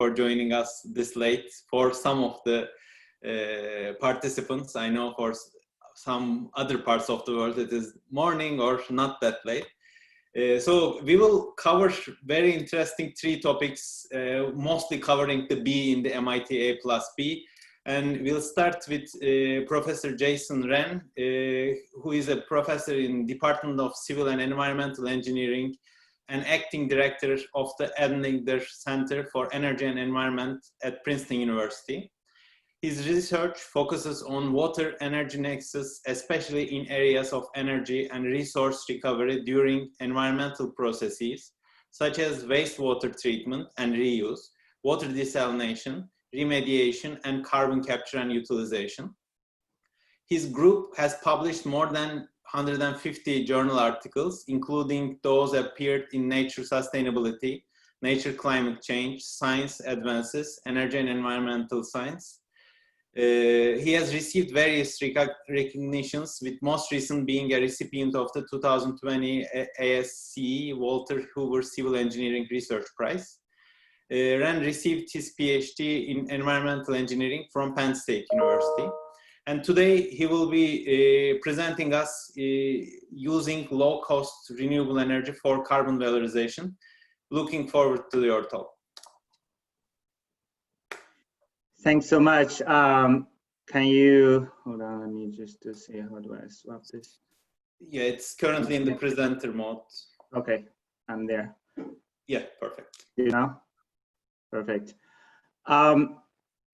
for joining us this late. For some of the participants, I know for some other parts of the world it is morning or not that late. So we will cover very interesting 3 topics, mostly covering the B in the MIT A+B. And we'll start with Professor Jason Wren, who is a professor in Department of Civil and Environmental Engineering and acting director of the Edlinger Center for Energy and Environment at Princeton University. His research focuses on water-energy nexus, especially in areas of energy and resource recovery during environmental processes, such as wastewater treatment and reuse, water desalination, remediation, and carbon capture and utilization. His group has published more than 150 journal articles, including those appeared in Nature Sustainability, Nature Climate Change, Science Advances, Energy and Environmental Science. He has received various recognitions, with most recent being a recipient of the 2020 ASCE Walter Hoover Civil Engineering Research Prize. Wren received his PhD in environmental engineering from Penn State University. And today he will be presenting us using low-cost renewable energy for carbon valorization. Looking forward to your talk. Thanks so much. Can you, hold on, let me just see, how do I swap this? Yeah, it's currently in the presenter mode. Okay, I'm there. Yeah, perfect. You know? Perfect.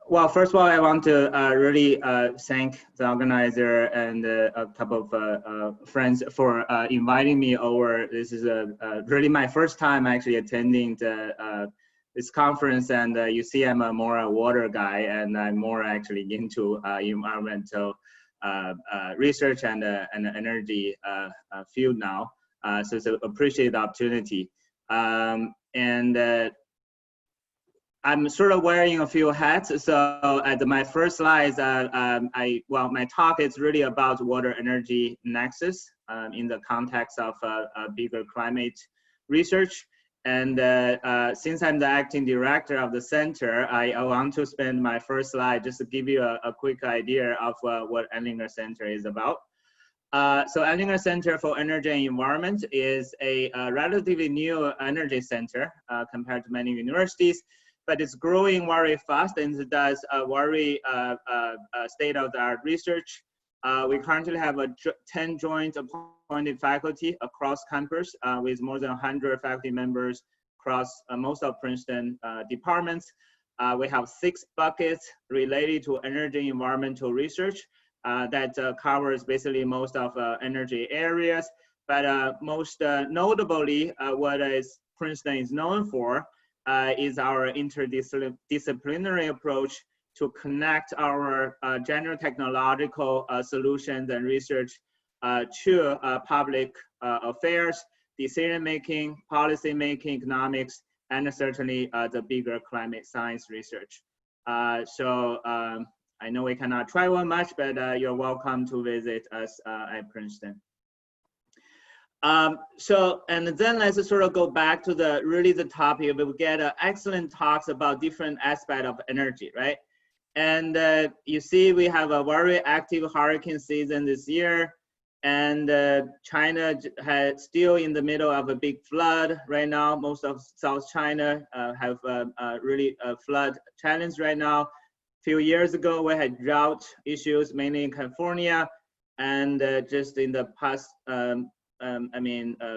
Well, first of all, I want to really thank the organizer and a couple of friends for inviting me over. This is really my first time actually attending this conference, and you see I'm more a water guy, and I'm more actually into environmental research and energy field now. So appreciate the opportunity. I'm sort of wearing a few hats. So at my first slides, well, my talk is really about water energy nexus in the context of a bigger climate research. And since I'm the acting director of the center, I want to spend my first slide just to give you a quick idea of what Edlinger Center is about. So Edlinger Center for Energy and Environment is a relatively new energy center compared to many universities, but it's growing very fast and it does a very state-of-the-art research. We currently have 10 joint appointed faculty across campus with more than 100 faculty members across most of Princeton departments. We have 6 buckets related to energy and environmental research that covers basically most of energy areas. But most notably, what Princeton is known for is our interdisciplinary approach to connect our general technological solutions and research to public affairs, decision-making, policy-making, economics, and certainly the bigger climate science research. So I know we cannot travel much, but you're welcome to visit us at Princeton. And then let's sort of go back to the topic. We will get excellent talks about different aspects of energy, right? And you see we have a very active hurricane season this year, and China has still in the middle of a big flood right now. Most of South China have really a flood challenge right now. A few years ago, we had drought issues, mainly in California, and just in the past a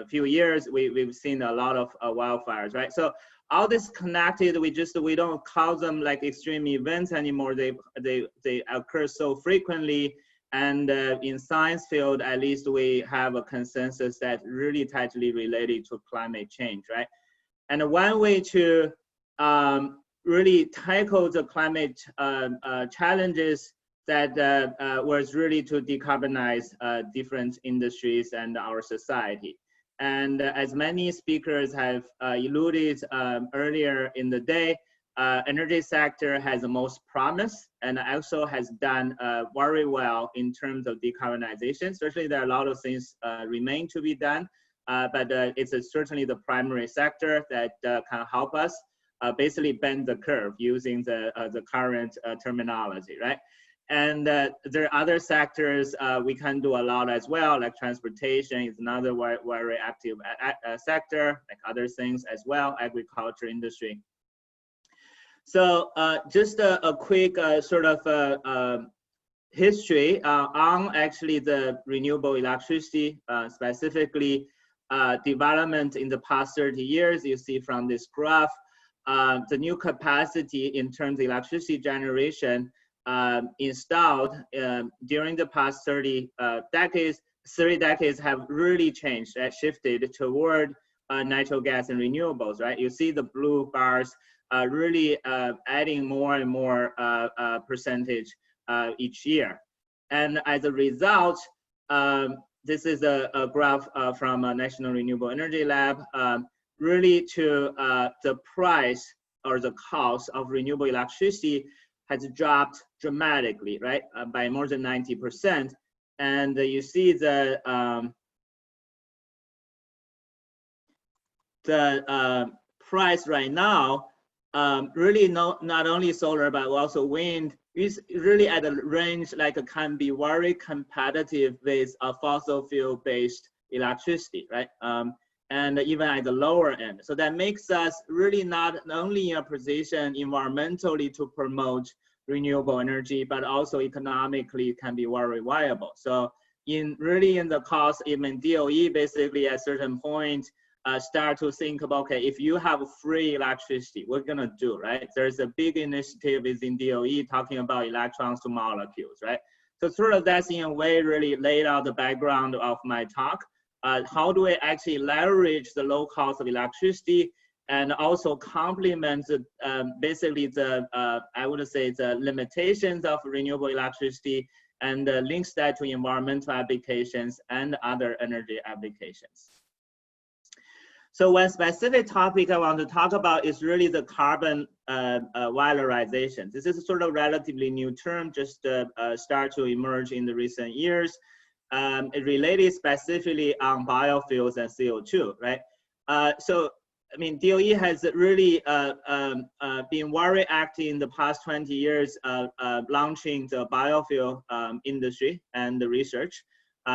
few years, we've seen a lot of wildfires, right? So all this connected, we don't call them like extreme events anymore. They occur so frequently, and in science field, at least we have a consensus that really tightly related to climate change, right? And one way to really tackle the climate challenges that was really to decarbonize different industries and our society. And as many speakers have alluded earlier in the day, energy sector has the most promise and also has done very well in terms of decarbonization. Certainly there are a lot of things remain to be done, but it's certainly the primary sector that can help us. basically bend the curve using the current terminology, right? And there are other sectors we can do a lot as well, like transportation is another very active sector, like other things as well, agriculture industry. So just a quick sort of history on actually the renewable electricity, specifically development in the past 30 years. You see from this graph, the new capacity in terms of electricity generation installed during the past 30 decades have really changed, shifted toward natural gas and renewables, right? You see the blue bars really adding more and more percentage each year. And as a result, this is a graph from National Renewable Energy Lab, really to the price or the cost of renewable electricity has dropped dramatically, right? By more than 90%. And you see the price right now, really not only solar, but also wind is really at a range like can be very competitive with a fossil fuel based electricity, right? And even at the lower end. So that makes us really not only in a position environmentally to promote renewable energy, but also economically can be very viable. So in the cost, even DOE basically at a certain point start to think about, okay, if you have free electricity, what we're gonna do, right? There's a big initiative within DOE talking about electrons to molecules, right? So sort of that's in a way really laid out the background of my talk. How do we actually leverage the low cost of electricity and also complement basically the, I would say the limitations of renewable electricity and links that to environmental applications and other energy applications. So one specific topic I want to talk about is really the carbon valorization. This is a sort of relatively new term, just start to emerge in the recent years. It related specifically on biofuels and CO2, right? So, I mean, DOE has really been very active in the past 20 years launching the biofuel industry and the research.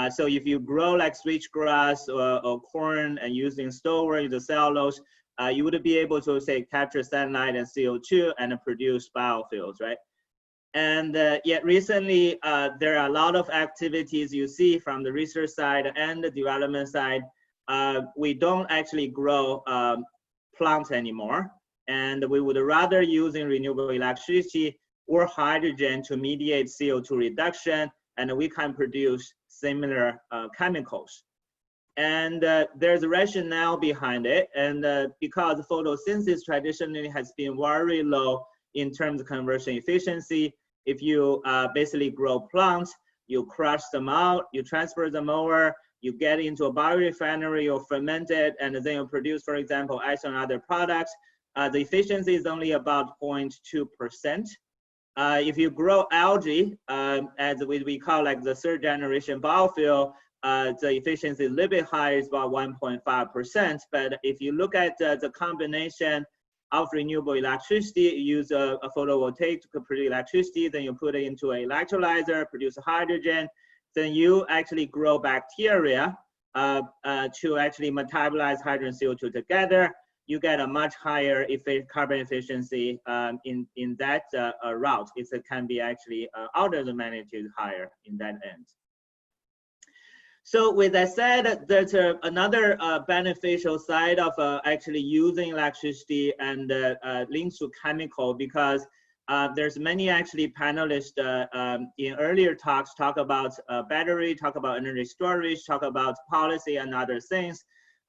So if you grow like switchgrass or corn and using storage, the cellulose, you would be able to say capture sunlight and CO2 and produce biofuels, right? And yet recently, there are a lot of activities you see from the research side and the development side. We don't actually grow plants anymore. And we would rather using renewable electricity or hydrogen to mediate CO2 reduction, and we can produce similar chemicals. And there's a rationale behind it. And because photosynthesis traditionally has been very low in terms of conversion efficiency, if you basically grow plants, you crush them out, you transfer them over, you get into a biorefinery or ferment it, and then you produce, for example, ice and other products. The efficiency is only about 0.2%. If you grow algae, as we call like the third generation biofuel, the efficiency is a little bit higher, it's about 1.5%. But if you look at the combination of renewable electricity, you use a photovoltaic to produce electricity, then you put it into an electrolyzer, produce hydrogen, then you actually grow bacteria to actually metabolize hydrogen and CO2 together. You get a much higher carbon efficiency in that route. It can be actually order of magnitude higher in that end. So with that said, there's another beneficial side of actually using electricity and links to chemical, because there's many actually panelists in earlier talks talk about battery, talk about energy storage, talk about policy and other things.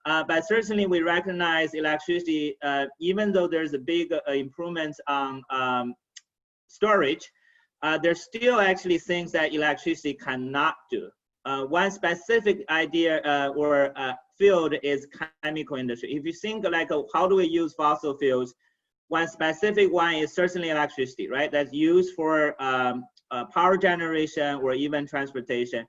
But certainly we recognize electricity, even though there's a big improvement on storage, there's still actually things that electricity cannot do. One specific idea or field is chemical industry. If you think like, how do we use fossil fuels? One specific one is certainly electricity, right? That's used for power generation or even transportation.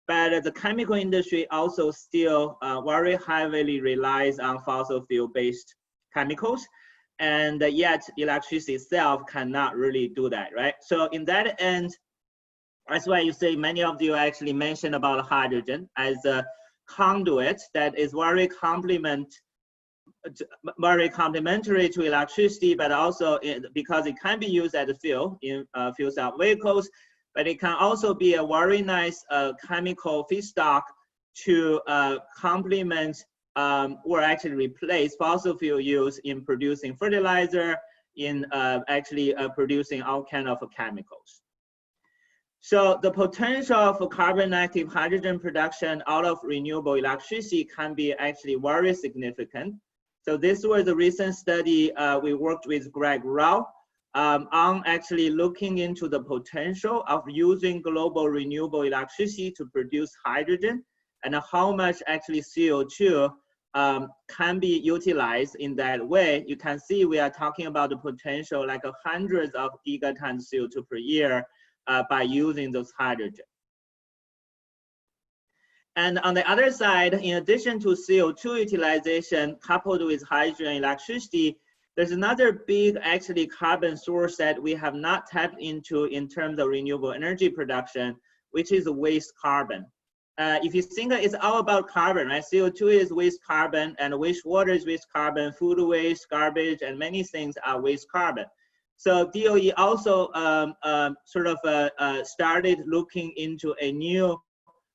But the chemical industry also still very heavily relies on fossil fuel based chemicals. and yet electricity itself cannot really do that, right? So in that end, that's why you say many of you actually mentioned about hydrogen as a conduit that is very complementary to electricity, but also because it can be used as a fuel in fuel cell vehicles, but it can also be a very nice chemical feedstock to complement or actually replace fossil fuel use in producing fertilizer, in producing all kinds of chemicals. So the potential for carbon active hydrogen production out of renewable electricity can be actually very significant. So this was a recent study we worked with Greg Rao on actually looking into the potential of using global renewable electricity to produce hydrogen and how much actually CO2 can be utilized in that way. You can see we are talking about the potential like hundreds of gigatons CO2 per year by using those hydrogen. And on the other side, in addition to CO2 utilization coupled with hydrogen electricity, there's another big actually carbon source that we have not tapped into in terms of renewable energy production, which is waste carbon. If you think it's all about carbon, right? CO2 is waste carbon and wastewater is waste carbon, food waste, garbage, and many things are waste carbon. So DOE also started looking into a new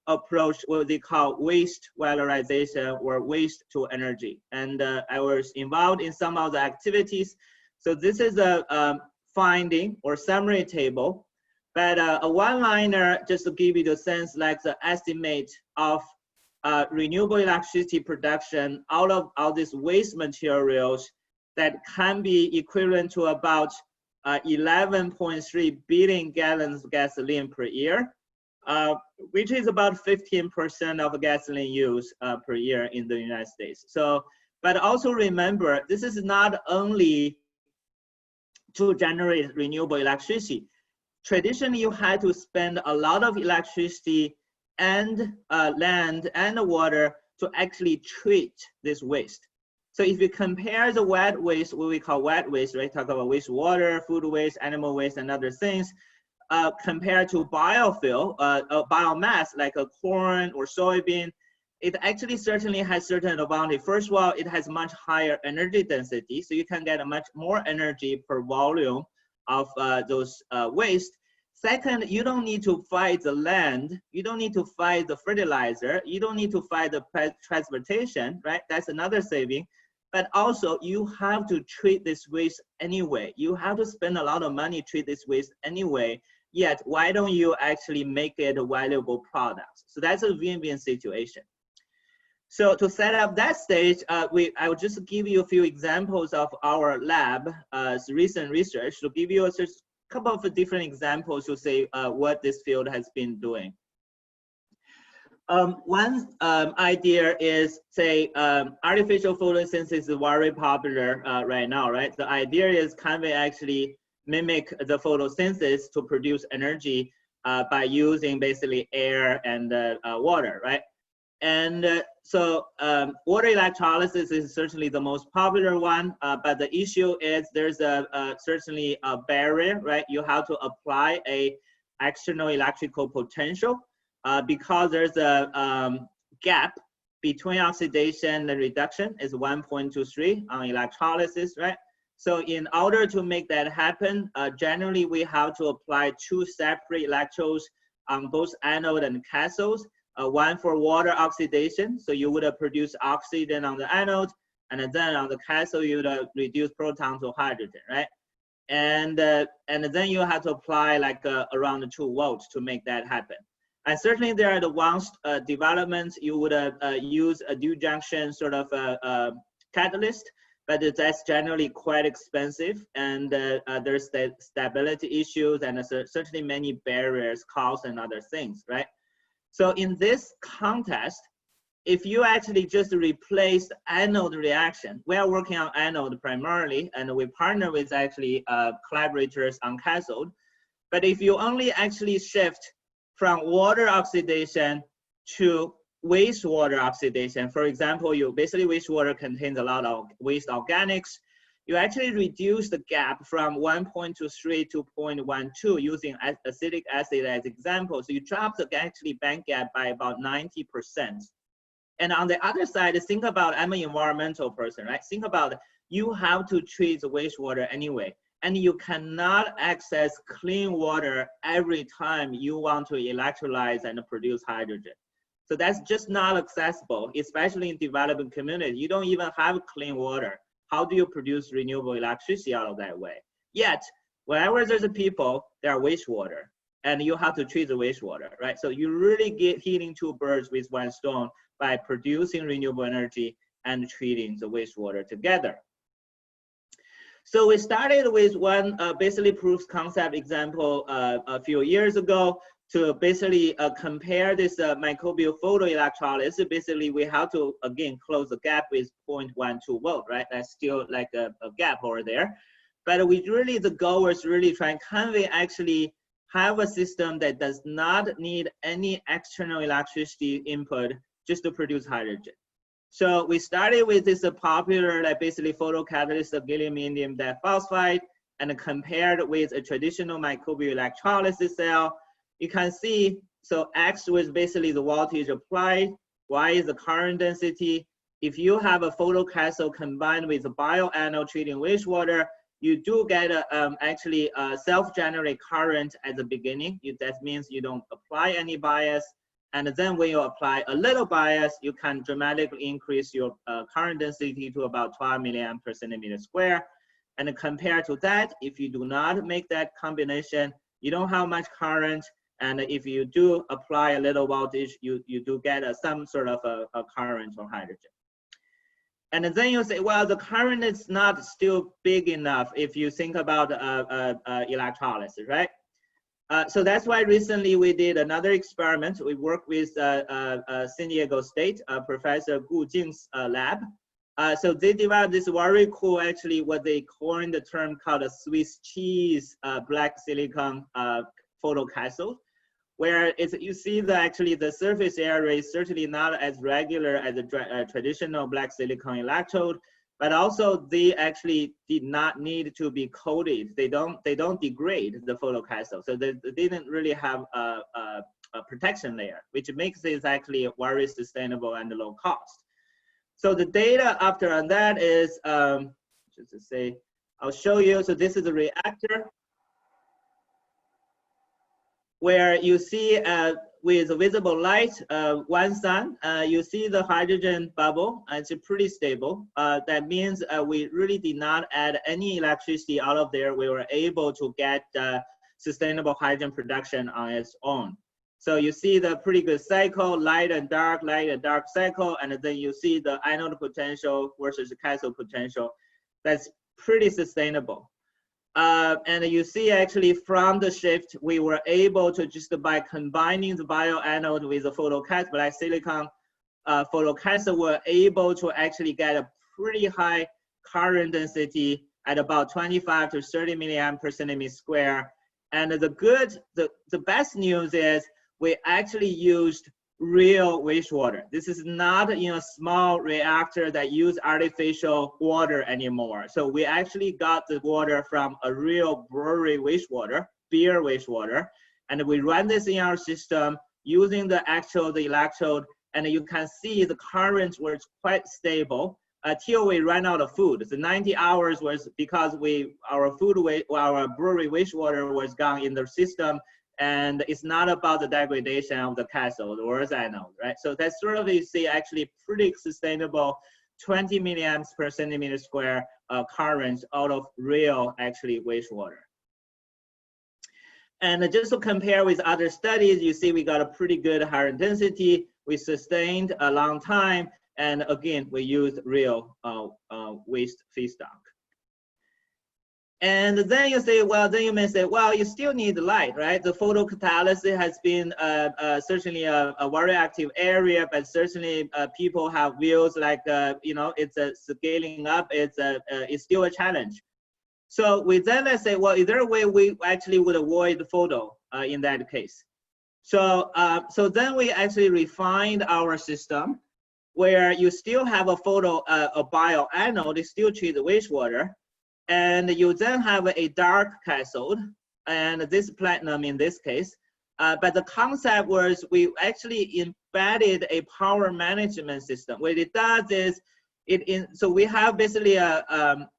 approach, what they call waste valorization or waste to energy. And I was involved in some of the activities. So this is a finding or summary table, but a one-liner just to give you the sense like the estimate of renewable electricity production out of all these waste materials that can be equivalent to about 11.3 billion gallons of gasoline per year. Which is about 15% of gasoline use per year in the United States. So, but also remember, this is not only to generate renewable electricity. Traditionally, you had to spend a lot of electricity and land and water to actually treat this waste. So if you compare the wet waste, what we call wet waste, right? Talk about wastewater, food waste, animal waste, and other things, compared to biofuel, biomass like a corn or soybean, it actually certainly has certain advantage. First of all, it has much higher energy density, so you can get a much more energy per volume of those waste. Second, you don't need to fight the land, you don't need to fight the fertilizer, you don't need to fight the transportation, right? That's another saving. But also, you have to treat this waste anyway. You have to spend a lot of money to treat this waste anyway. Yet, why don't you actually make it a valuable product? So that's a win-win situation. So to set up that stage, I will just give you a few examples of our lab recent research to give you a couple of different examples to say what this field has been doing. One idea is, say, artificial photosynthesis is very popular right now, right? The idea is, can we actually mimic the photosynthesis to produce energy by using basically air and water, right? And so water electrolysis is certainly the most popular one, but the issue is there's certainly a barrier, right? You have to apply a external electrical potential because there's a gap between oxidation and reduction is 1.23 on electrolysis, right? So in order to make that happen, generally we have to apply two separate electrodes on both anode and cathodes. One for water oxidation, so you would produce oxygen on the anode, and then on the cathode you would reduce proton to hydrogen, right? And then you have to apply like around 2 volts to make that happen. And certainly there are advanced developments. You would use a dual junction sort of catalyst, but that's generally quite expensive, and there's the stability issues and certainly many barriers, costs, and other things, right? So in this context, if you actually just replace anode reaction, we are working on anode primarily, and we partner with actually collaborators on cathode. But if you only actually shift from water oxidation to wastewater oxidation, for example, you basically wastewater contains a lot of waste organics. you actually reduce the gap from 1.23 to 0.12 using acetic acid as example. So you drop the actually band gap by about 90%. And on the other side, think about, I'm an environmental person, right? Think about, you have to treat the wastewater anyway, and you cannot access clean water every time you want to electrolyze and produce hydrogen. So that's just not accessible, especially in developing communities. You don't even have clean water. How do you produce renewable electricity out of that way? Yet, wherever there's a people, there are wastewater, and you have to treat the wastewater, right? So you really get hitting two birds with one stone by producing renewable energy and treating the wastewater together. So we started with one basically proof concept example a few years ago to basically compare this microbial photoelectrolysis. Basically, we have to, again, close the gap with 0.12 volt, right? That's still like a gap over there. But we really, the goal was really trying, can we actually have a system that does not need any external electricity input just to produce hydrogen? So we started with this popular, like basically photocatalyst of gallium indium diphosphide, and compared with a traditional microbial electrolysis cell. You can see, so X was basically the voltage applied, Y is the current density. If you have a photocathode combined with a bioanode treating wastewater, you do get actually a self-generate current at the beginning. That means you don't apply any bias. And then when you apply a little bias, you can dramatically increase your current density to about 12 milliamp per centimeter square. And compared to that, if you do not make that combination, you don't have much current. And if you do apply a little voltage, you do get some sort of a current from hydrogen. And then you say, well, the current is not still big enough if you think about electrolysis, right? So that's why recently we did another experiment. We worked with San Diego State, Professor Gu Jing's lab. So they developed this very cool, actually, what they coined the term called a Swiss cheese black silicon photocathode, where it's, you see that actually the surface area is certainly not as regular as a traditional black silicon electrode, but also they actually did not need to be coated. They don't degrade the photocathode, so they didn't really have a protection layer, which makes it actually very sustainable and low cost. So the data after that is just to say, I'll show you. So this is a reactor where you see with visible light, one sun, you see the hydrogen bubble, and it's pretty stable. That means we really did not add any electricity out of there. We were able to get sustainable hydrogen production on its own. So you see the pretty good cycle, light and dark cycle, and then you see the anode potential versus the cathode potential. That's pretty sustainable. And you see actually from the shift, we were able to just by combining the bioanode with the photocathode, black silicon photocathode, we're able to actually get a pretty high current density at about 25 to 30 milliamp per centimeter square. And the best news is we actually used real wastewater. This is not a small reactor that use artificial water anymore. So we actually got the water from a real brewery wastewater, beer wastewater, and we run this in our system using the electrode, and you can see the current was quite stable until we ran out of food. So 90 hours was because our brewery wastewater was gone in the system. And it's not about the degradation of the cathode or the anode, right? So that's sort of, you see actually pretty sustainable 20 milliamps per centimeter square current out of real actually wastewater. And just to compare with other studies, you see we got a pretty good higher density. We sustained a long time. And again, we used real waste feedstock. And then you say, well, then you may say, well, you still need light, right? The photocatalyst has been certainly a very active area, but certainly people have views like, it's a scaling up, it's still a challenge. So we then let's say, well, is there a way we actually would avoid the photo in that case? So, so then we actually refined our system where you still have a bioanode, it still treats the wastewater. And you then have a dark cathode, and this platinum in this case. But the concept was we actually embedded a power management system. What it does is, so we have basically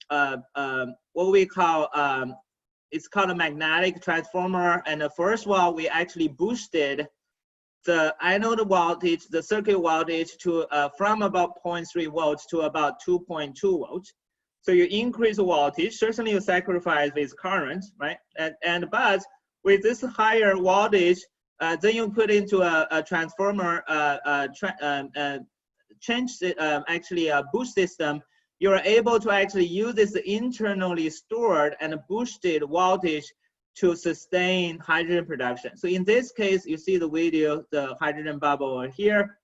what we call, it's called a magnetic transformer. And the first one, we actually boosted the anode voltage, the circuit voltage to from about 0.3 volts to about 2.2 volts. So you increase the voltage, certainly you sacrifice with current, right? But with this higher voltage, then you put into a transformer, actually a boost system. You're able to actually use this internally stored and boosted voltage to sustain hydrogen production. So in this case, you see the video, the hydrogen bubble over here.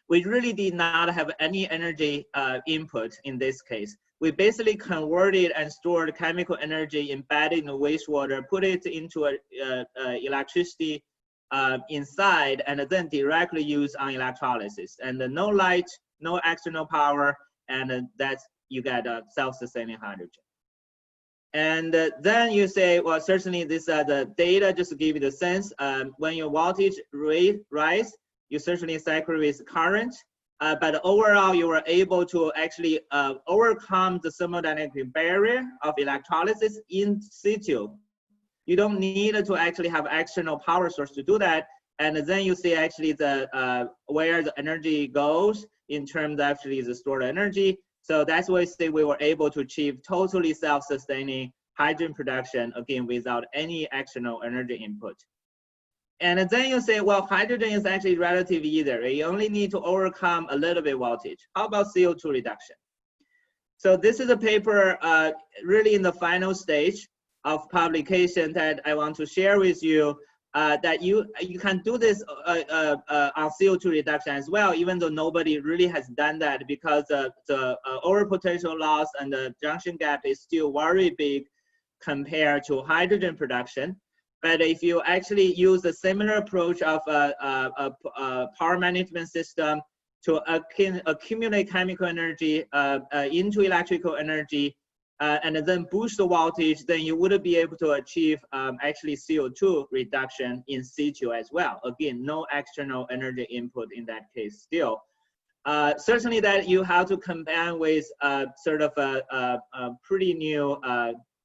We really did not have any energy input in this case. We basically converted and stored chemical energy embedded in the wastewater, put it into electricity inside, and then directly use on electrolysis. And no light, no external power, and that's, you get self-sustaining hydrogen. And then you say, well, certainly this the data just to give you the sense. When your voltage rate rise, you certainly sacrifice current, but overall you were able to actually overcome the thermodynamic barrier of electrolysis in situ. You don't need to actually have external power source to do that. And then you see actually the where the energy goes in terms of actually the stored energy. So that's why I say we were able to achieve totally self-sustaining hydrogen production, again, without any external energy input. And then you say, well, hydrogen is actually relatively easier. You only need to overcome a little bit voltage. How about CO2 reduction? So this is a paper really in the final stage of publication that I want to share with you, that you can do this on CO2 reduction as well, even though nobody really has done that, because the overpotential loss and the junction gap is still very big compared to hydrogen production. But if you actually use a similar approach of a power management system to accumulate chemical energy into electrical energy, and then boost the voltage, then you would be able to achieve actually CO2 reduction in situ as well. Again, no external energy input in that case still. Certainly that you have to combine with sort of a pretty new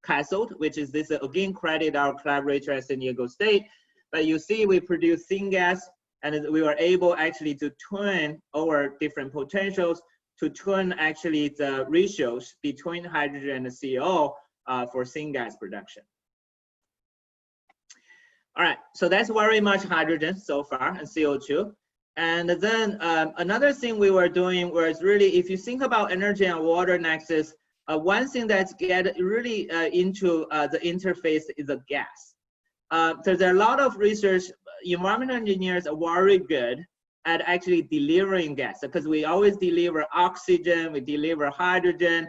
cathode, which is this, again, credit our collaborator at San Diego State. But you see we produce syngas, and we were able actually to tune over different potentials to turn actually the ratios between hydrogen and CO for syngas production. All right, so that's very much hydrogen so far and CO2. And then another thing we were doing was really, if you think about energy and water nexus, one thing that's get really into the interface is the gas. So there are a lot of research, environmental engineers are very good at actually delivering gas, because we always deliver oxygen, we deliver hydrogen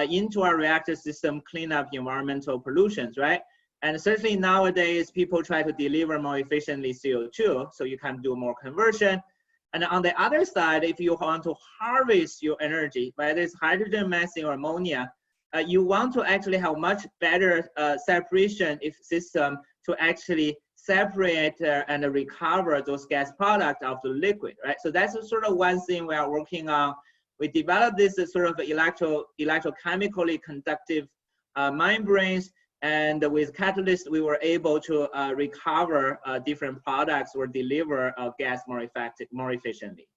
into our reactor system, clean up environmental pollutions, right? And certainly nowadays, people try to deliver more efficiently CO2, so you can do more conversion. And on the other side, if you want to harvest your energy, whether it's hydrogen, methane, or ammonia, you want to actually have much better separation system to actually separate and recover those gas products of the liquid, right? So that's sort of one thing we are working on. We developed this sort of electrochemically conductive membranes, and with Catholyst, we were able to recover different products or deliver gas more efficiently.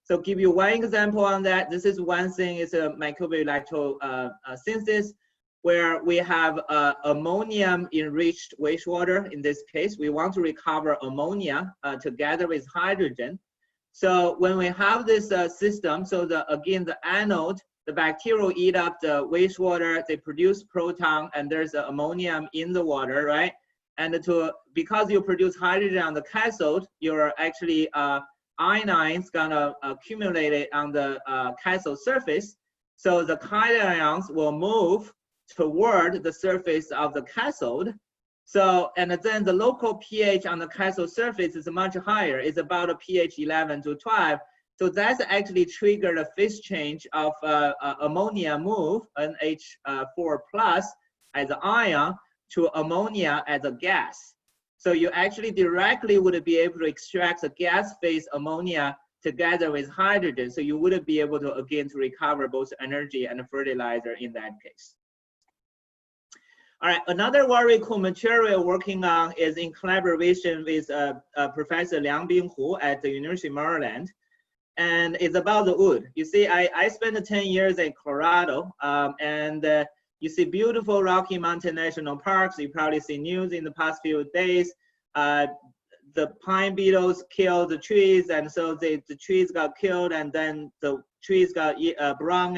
So give you one example on that. This is one thing, is a microbial electrosynthesis, where we have ammonium enriched wastewater. In this case, we want to recover ammonia together with hydrogen. So when we have this system, so again, the anode, the bacteria eat up the wastewater, they produce proton, and there's ammonium in the water, right? And because you produce hydrogen on the cathode, you're actually ions gonna accumulate it on the cathode surface. So the cations will move toward the surface of the cathode. So, and then the local pH on the cathode surface is much higher. It's about a pH 11 to 12. So that's actually triggered a phase change of ammonia move, NH4 plus as an ion, to ammonia as a gas. So you actually directly would be able to extract the gas phase ammonia together with hydrogen. So you wouldn't be able to, again, to recover both energy and fertilizer in that case. All right, another very cool material working on is in collaboration with Professor Liang Binghu at the University of Maryland. And it's about the wood. You see, I spent 10 years in Colorado, and you see beautiful Rocky Mountain National Parks. You probably see news in the past few days. The pine beetles killed the trees, and so the trees got killed, and then the trees got brown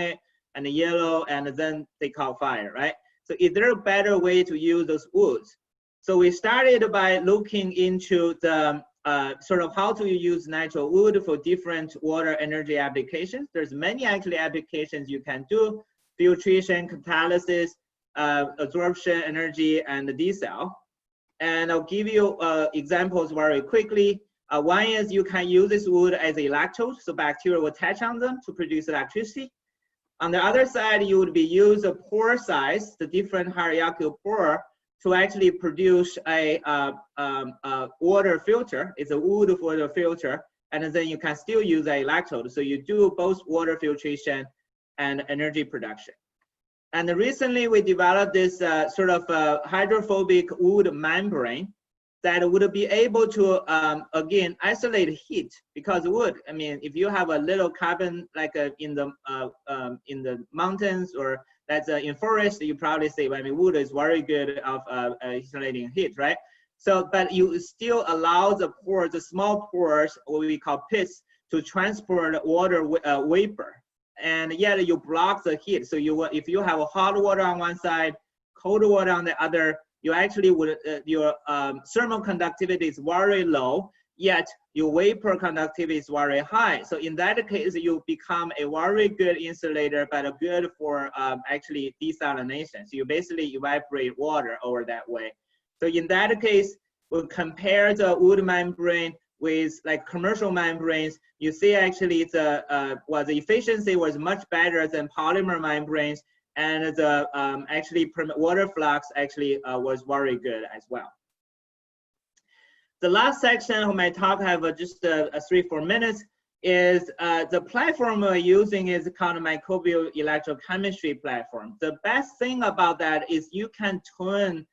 and yellow, and then they caught fire, right? So is there a better way to use those woods? So we started by looking into the sort of how to use natural wood for different water energy applications. There's many actually applications you can do: filtration, catalysis, absorption energy, and desal. And I'll give you examples very quickly. One is you can use this wood as electrodes, so bacteria will attach on them to produce electricity. On the other side, you would be use a pore size, the different hierarchical pore, to actually produce a water filter. It's a wood water filter, and then you can still use an electrode. So you do both water filtration and energy production. And recently we developed this sort of hydrophobic wood membrane that would be able to, again, isolate heat, because wood, I mean, if you have a little carbon like in the mountains, or that's in forest, you probably say, well, I mean, wood is very good of isolating heat, right? So, but you still allow the pores, the small pores, what we call pits, to transport water vapor. And yet you block the heat. So you, if you have hot water on one side, cold water on the other, you actually would, your thermal conductivity is very low, yet your vapor conductivity is very high. So in that case, you become a very good insulator, but good for actually desalination. So you basically evaporate water over that way. So in that case, we'll compare the wood membrane with like commercial membranes. You see actually the efficiency was much better than polymer membranes, and the actually water flux actually was very good as well. The last section of my talk, I have just 3-4 minutes, is the platform we're using is called Microbial electrochemistry platform. The best thing about that is you can turn,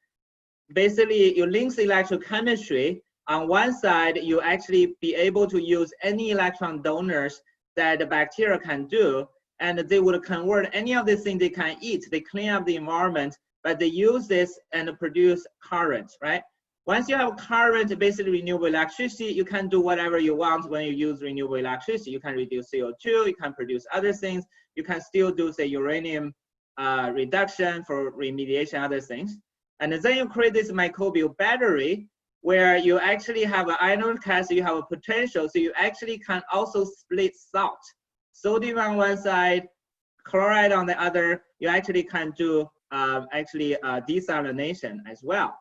basically you link electrochemistry. On one side, you actually be able to use any electron donors that the bacteria can do, and they would convert any of these things they can eat. They clean up the environment, but they use this and produce current, right? Once you have current, basically renewable electricity, you can do whatever you want when you use renewable electricity. You can reduce CO2, you can produce other things. You can still do, say, uranium reduction for remediation, other things. And then you create this microbial battery, where you actually have an anode cathode, you have a potential, so you actually can also split salt. Sodium on one side, chloride on the other, you actually can do desalination as well.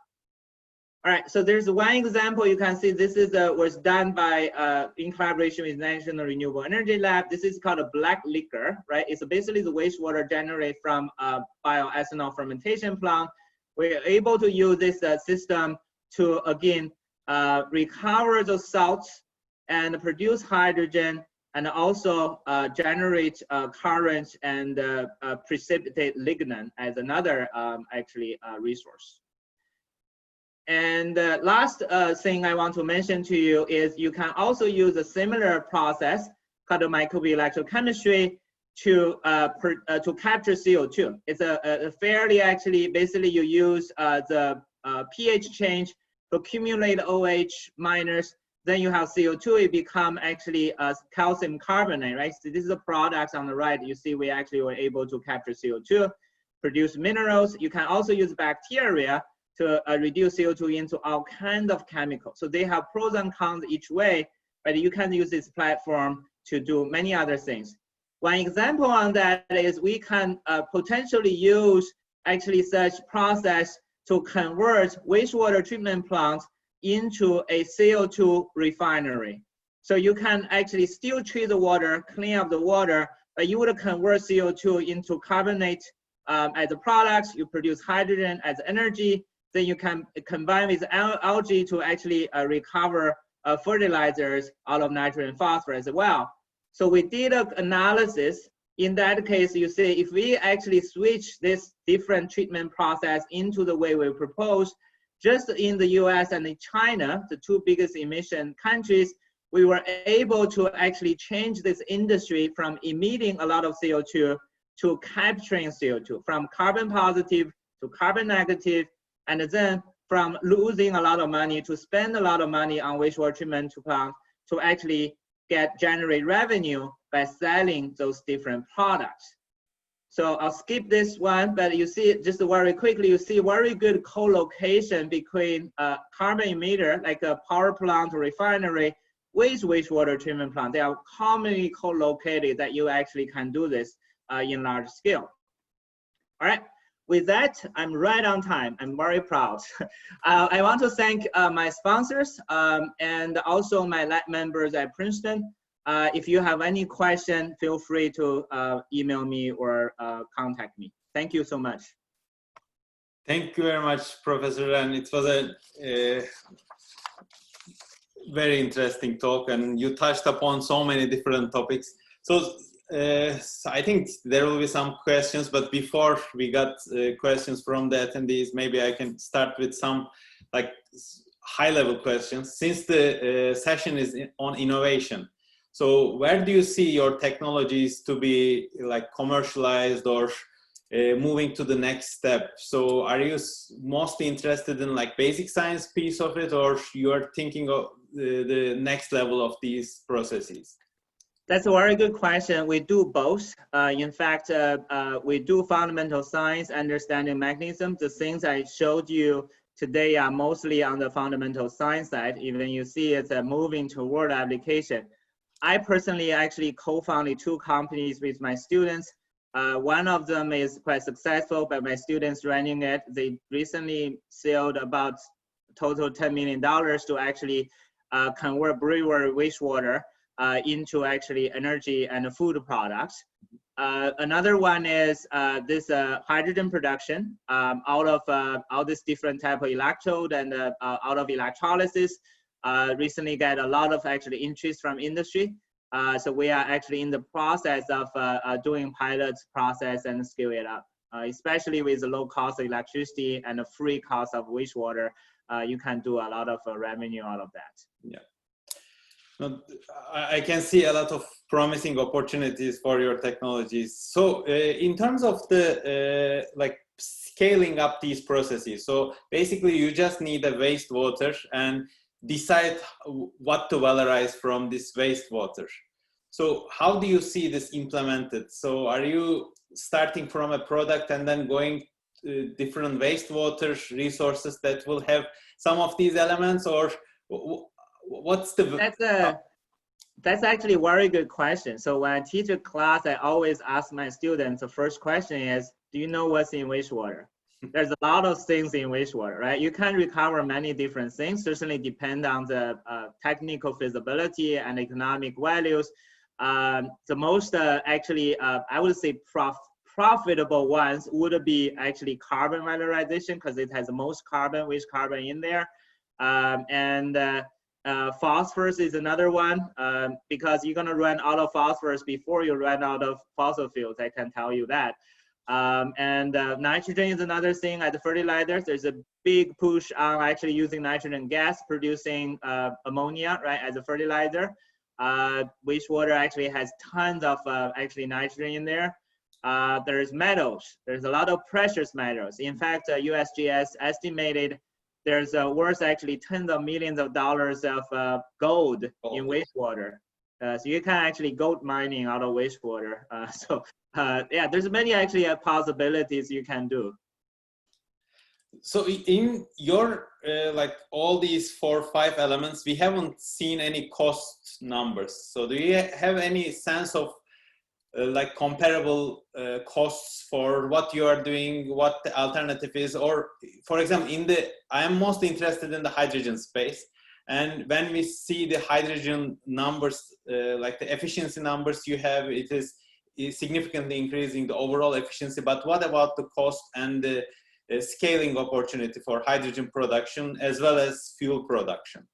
All right, so there's one example you can see. This is was done by in collaboration with National Renewable Energy Lab. This is called a black liquor, right? It's basically the wastewater generated from bioethanol fermentation plant. We're able to use this system to, again, recover the salts and produce hydrogen, and also generate current and precipitate lignin as another resource. And the last thing I want to mention to you is you can also use a similar process called microbial electrochemistry to capture CO2. It's a fairly, basically you use the pH change to accumulate OH minus, then you have CO2, it become actually calcium carbonate, right? So this is the products on the right. You see we actually were able to capture CO2, produce minerals. You can also use bacteria to reduce CO2 into all kinds of chemicals. So they have pros and cons each way, but you can use this platform to do many other things. One example on that is we can potentially use actually such process to convert wastewater treatment plants into a CO2 refinery. So you can actually still treat the water, clean up the water, but you would convert CO2 into carbonate as a product. You produce hydrogen as energy. Then you can combine with algae to actually recover fertilizers out of nitrogen and phosphorus as well. So we did an analysis. In that case, you see if we actually switch this different treatment process into the way we propose, just in the US and in China, the two biggest emission countries, we were able to actually change this industry from emitting a lot of CO2 to capturing CO2, from carbon positive to carbon negative, and then from losing a lot of money to spend a lot of money on wastewater treatment plant to actually generate revenue by selling those different products. So I'll skip this one, but you see just very quickly, you see very good co-location between a carbon emitter, like a power plant or refinery, with wastewater treatment plant. They are commonly co-located that you actually can do this in large scale. All right, with that, I'm right on time. I'm very proud. I want to thank my sponsors and also my lab members at Princeton. If you have any question, feel free to email me or contact me. Thank you so much. Thank you very much, Professor. And it was a very interesting talk, and you touched upon so many different topics. So I think there will be some questions, but before we got questions from the attendees, maybe I can start with some like high-level questions. Since the session is on innovation, so where do you see your technologies to be like commercialized or moving to the next step? So are you mostly interested in like basic science piece of it, or you are thinking of the next level of these processes? That's a very good question. We do both. In fact, we do fundamental science, understanding mechanism. The things I showed you today are mostly on the fundamental science side. Even you see it's moving toward application. I personally actually co-founded 2 companies with my students. One of them is quite successful, but my students running it, they recently sold about total $10 million to actually convert brewery wastewater into actually energy and food products. Another one is this hydrogen production out of all this different type of electrode and out of electrolysis. Recently got a lot of actually interest from industry. So we are actually in the process of doing pilot process and scale it up, especially with the low cost of electricity and the free cost of wastewater. You can do a lot of revenue out of that. Yeah. I can see a lot of promising opportunities for your technologies. So in terms of the like scaling up these processes, so basically you just need a wastewater and decide what to valorize from this wastewater. So how do you see this implemented? So are you starting from a product and then going to different wastewater resources that will have some of these elements, or what's the... That's actually a very good question. So when I teach a class, I always ask my students, the first question is, do you know what's in wastewater? There's a lot of things in wastewater, right? You can recover many different things, certainly depend on the technical feasibility and economic values. The most actually, I would say profitable ones would be actually carbon valorization, because it has the most carbon, waste carbon in there. Phosphorus is another one, because you're gonna run out of phosphorus before you run out of fossil fuels, I can tell you that. Nitrogen is another thing at the fertilizers. There's a big push on actually using nitrogen gas, producing ammonia, right, as a fertilizer. Wastewater actually has tons of actually nitrogen in there. There's metals. There's a lot of precious metals. In fact, USGS estimated there's worth actually tens of millions of dollars of gold in wastewater. So you can actually gold mining out of wastewater. Yeah, there's many actually possibilities you can do. So in your like all these 4 or 5 elements, we haven't seen any cost numbers. So do you have any sense of like comparable costs for what you are doing, what the alternative is? Or for example, I am most interested in the hydrogen space. And when we see the hydrogen numbers, like the efficiency numbers you have, it is significantly increasing the overall efficiency. But what about the cost and the scaling opportunity for hydrogen production as well as fuel production?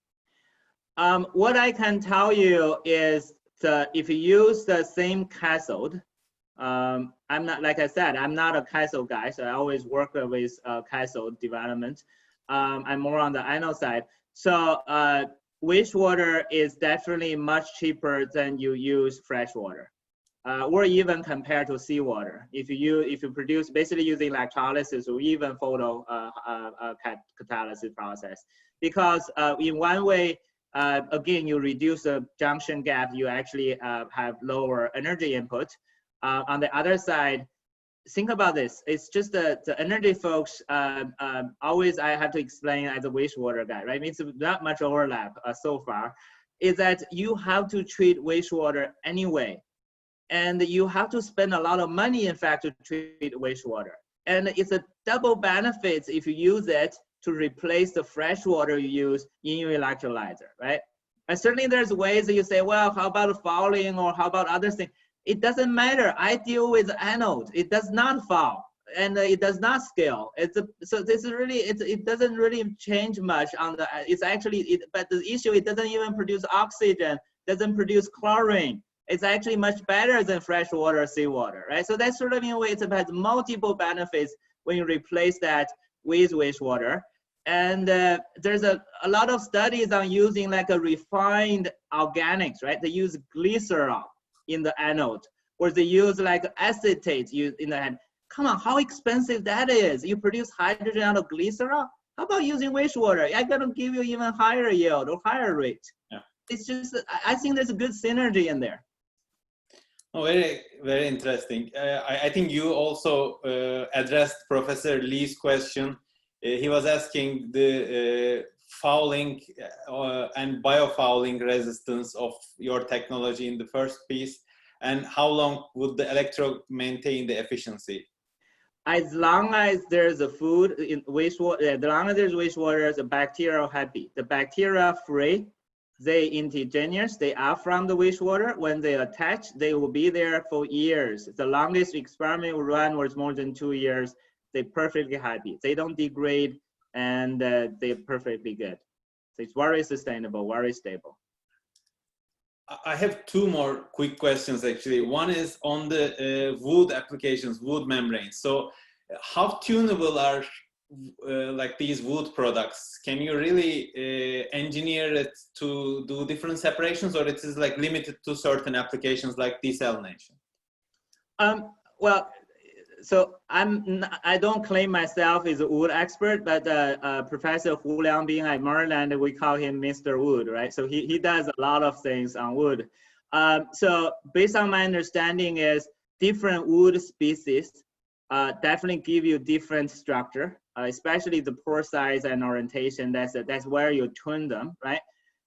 What I can tell you is if you use the same cathode, I'm not, like I said, I'm not a cathode guy, so I always work with cathode development. I'm more on the anode side. So wastewater is definitely much cheaper than you use fresh water, or even compared to seawater. If you produce basically using electrolysis or even photocatalysis process, because in one way, again, you reduce the junction gap, you actually have lower energy input. On the other side, think about this. It's just the energy folks, always I have to explain as a wastewater guy, right? It's not much overlap so far, is that you have to treat wastewater anyway. And you have to spend a lot of money, in fact, to treat wastewater. And it's a double benefit if you use it to replace the fresh water you use in your electrolyzer, right? And certainly there's ways that you say, well, how about fouling or how about other things? It doesn't matter. I deal with anode. It does not foul and it does not scale. So this is really, it doesn't really change much on the, it's actually, but the issue, it doesn't even produce oxygen, doesn't produce chlorine. It's actually much better than freshwater, seawater, right? So that's sort of in a way, it has multiple benefits when you replace that with wastewater. And there's a lot of studies on using like a refined organics, right? They use glycerol in the anode, or they use like acetate in the end. Come on, how expensive that is. You produce hydrogen out of glycerol? How about using wastewater? I gotta give you even higher yield or higher rate. Yeah. It's just, I think there's a good synergy in there. Oh, very, very interesting. I think you also addressed Professor Lee's question. He was asking the fouling and biofouling resistance of your technology in the first piece, and how long would the electrode maintain the efficiency? As long as there's a food in wastewater, as long as there's wastewater, the bacteria are happy. The bacteria are free, they indigenous, they are from the wastewater. When they attach, they will be there for years. The longest experiment we run was more than 2 years. They're perfectly happy. They don't degrade, and they're perfectly good. So it's very sustainable, very stable. I have two more quick questions actually. One is on the wood applications, wood membranes. So how tunable are like these wood products? Can you really engineer it to do different separations, or it is like limited to certain applications like desalination? Well, so I don't claim myself as a wood expert, but Professor Hu Liangbing at Maryland, we call him Mr. Wood, right? So he does a lot of things on wood. So based on my understanding is different wood species definitely give you different structure, especially the pore size and orientation. That's where you tune them, right?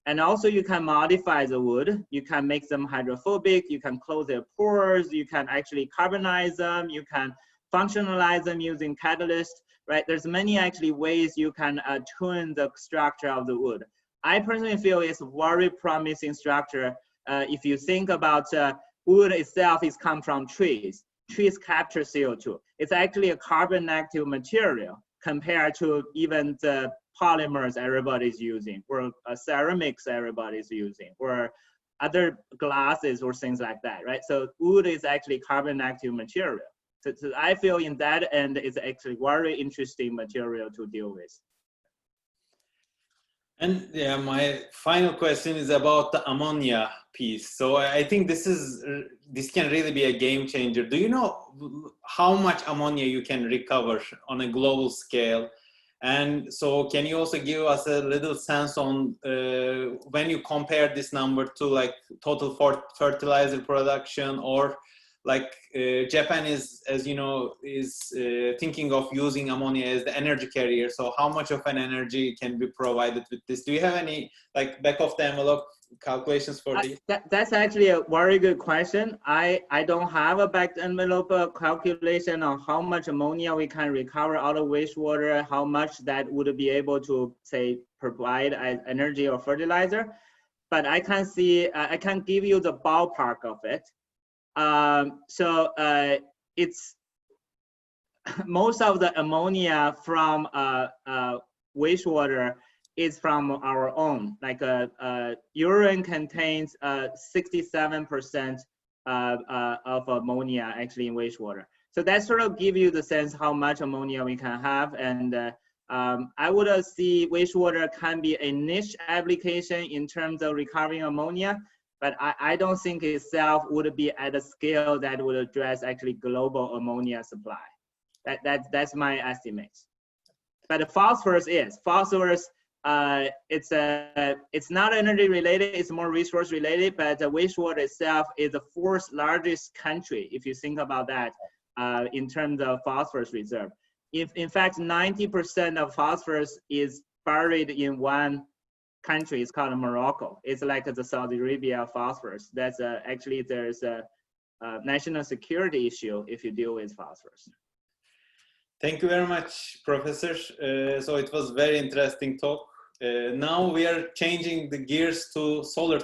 And also you can modify the wood. You can make them hydrophobic. You can close their pores. You can actually carbonize them. You can functionalize them using catalyst, right? There's many actually ways you can tune the structure of the wood. I personally feel it's a very promising structure. If you think about wood itself is come from trees. Trees capture CO2. It's actually a carbon negative material compared to even the polymers everybody's using, or ceramics everybody's using, or other glasses or things like that, right? So wood is actually carbon negative material. So I feel in that end, it's actually very interesting material to deal with. And yeah, my final question is about the ammonia piece. So I think this can really be a game changer. Do you know how much ammonia you can recover on a global scale? And so can you also give us a little sense on when you compare this number to like total fertilizer production, or like Japan is, as you know, is thinking of using ammonia as the energy carrier. So how much of an energy can be provided with this? Do you have any like back of the envelope calculations for this? That's actually a very good question. I don't have a back envelope calculation on how much ammonia we can recover out of wastewater, how much that would be able to, say, provide as energy or fertilizer. But I can see, I can give you the ballpark of it. It's most of the ammonia from wastewater is from our own. Like urine contains 67% of ammonia actually in wastewater. So that sort of give you the sense how much ammonia we can have. And I would see wastewater can be a niche application in terms of recovering ammonia, but I don't think itself would be at a scale that would address actually global ammonia supply. That's my estimate. But the phosphorus is. Phosphorus, it's not energy related, it's more resource related, but the wastewater itself is the fourth largest country, if you think about that, in terms of phosphorus reserve. If in fact 90% of phosphorus is buried in one country, it's called Morocco. It's like the Saudi Arabia of phosphorus. That's actually there's a national security issue if you deal with phosphorus. Thank you very much, Professor. So it was very interesting talk. Now we are changing the gears to solar